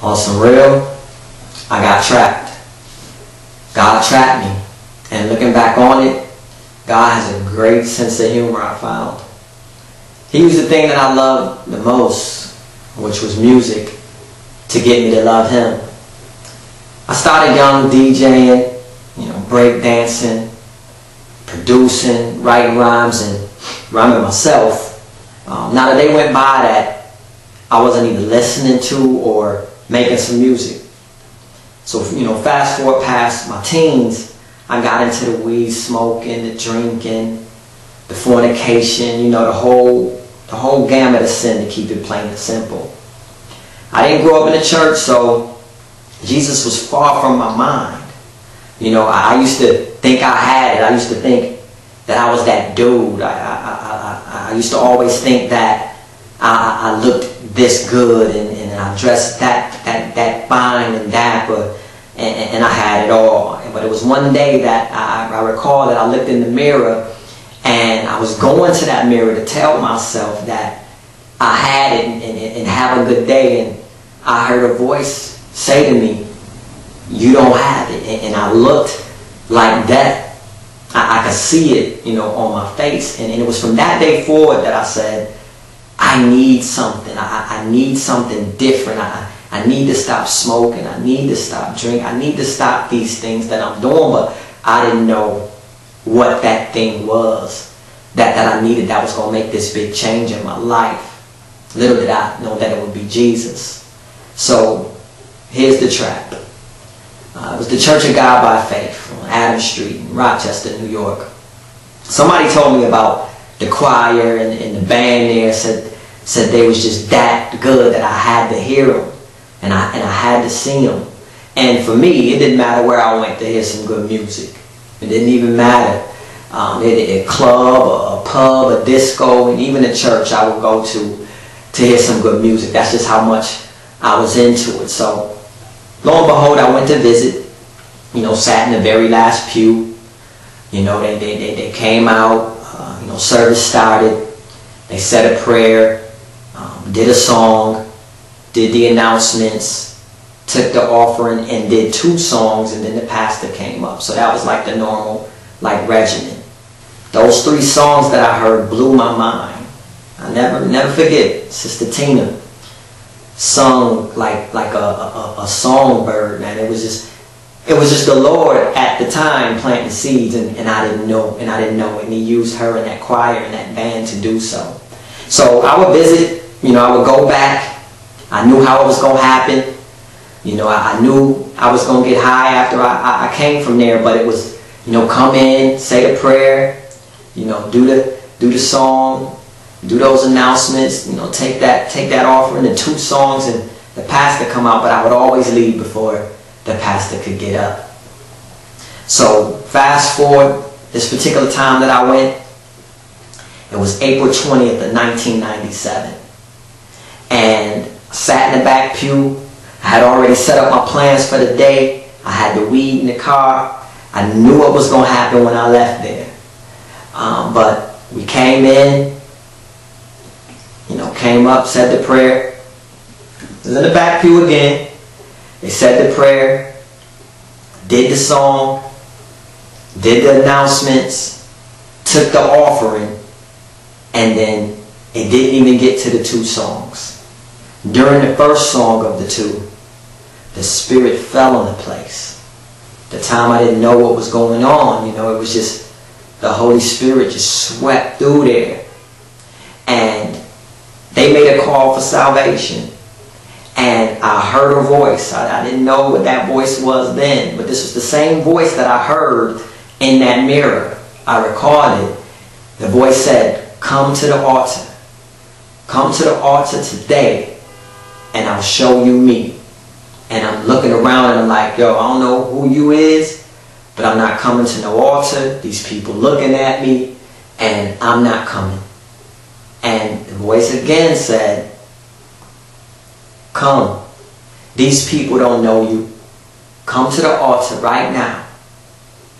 On some real, I got trapped. God trapped me. And looking back on it, God has a great sense of humor, I found. He used the thing that I loved the most, which was music, to get me to love Him. I started young DJing, break dancing, producing, writing rhymes, and rhyming myself. Now the day went by that I wasn't either listening to or making some music. So, fast forward past my teens, I got into the weed smoking, the drinking, the fornication, the whole gamut of sin, to keep it plain and simple. I didn't grow up in the church, so Jesus was far from my mind. I used to think I had it. I used to think that I was that dude. I used to always think that I looked this good and I dressed that fine and dapper, and I had it all. But it was one day that I recall that I looked in the mirror, and I was going to that mirror to tell myself that I had it and have a good day, and I heard a voice say to me, "You don't have it." And I looked like that. I could see it, on my face. And it was from that day forward that I said, I need something. I need something different. I need to stop smoking. I need to stop drinking. I need to stop these things that I'm doing. But I didn't know what that thing was that I needed that was going to make this big change in my life. Little did I know that it would be Jesus. So here's the trap. It was the Church of God by Faith on Adams Street in Rochester, New York. Somebody told me about the choir and the band there, said they was just that good that I had to hear them and I had to see them. And for me, it didn't matter where I went to hear some good music. It didn't even matter. A club, a pub, a disco, and even a church I would go to hear some good music. That's just how much I was into it. So lo and behold, I went to visit, sat in the very last pew. They came out, service started. They said a prayer, did a song, did the announcements, took the offering, and did 2 songs, and then the pastor came up. So that was like the normal, regimen. Those 3 songs that I heard blew my mind. I never forget. Sister Tina sung like a songbird, man. It was just the Lord at the time planting seeds, and I didn't know, and He used her and that choir and that band to do so. So I would visit, I would go back. I knew how it was going to happen. I knew I was going to get high after I came from there, but it was, come in, say the prayer, do the song, do those announcements, take that offering, the 2 songs, and the pastor come out, but I would always leave before the pastor could get up. So fast forward, this particular time that I went, it was April 20th of 1997. And I sat in the back pew. I had already set up my plans for the day. I had the weed in the car. I knew what was going to happen when I left there. But we came in, came up, said the prayer. I was in the back pew again. They said the prayer, did the song, did the announcements, took the offering, and then it didn't even get to the 2 songs. During the first song of the 2, the Spirit fell in the place. The time I didn't know what was going on, it was just the Holy Spirit just swept through there. And they made a call for salvation. And I heard a voice. I didn't know what that voice was then, but this was the same voice that I heard in that mirror. I recorded it. The voice said, "Come to the altar. Come to the altar today, and I'll show you me." And I'm looking around and I'm like, yo, I don't know who you is, but I'm not coming to no altar. These people looking at me, and I'm not coming. And the voice again said, "Come. These people don't know you. Come to the altar right now,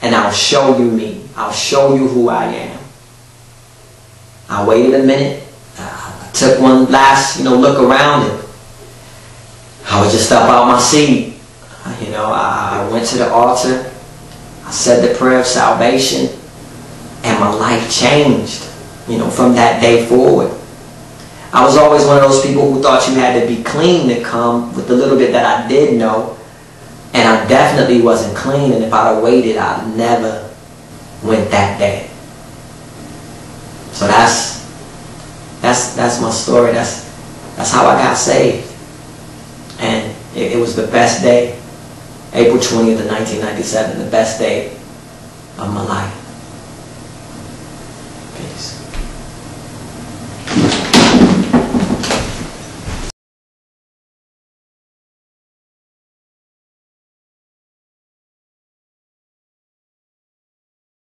and I'll show you me. I'll show you who I am." I waited a minute. I took one last, look around, and I would just step out my seat. You know, I went to the altar. I said the prayer of salvation. And my life changed, you know, from that day forward. I was always one of those people who thought you had to be clean to come, with the little bit that I did know. And I definitely wasn't clean. And if I'd have waited, I'd never went that day. So that's my story. That's how I got saved. And it was the best day. April 20th of 1997, the best day of my life.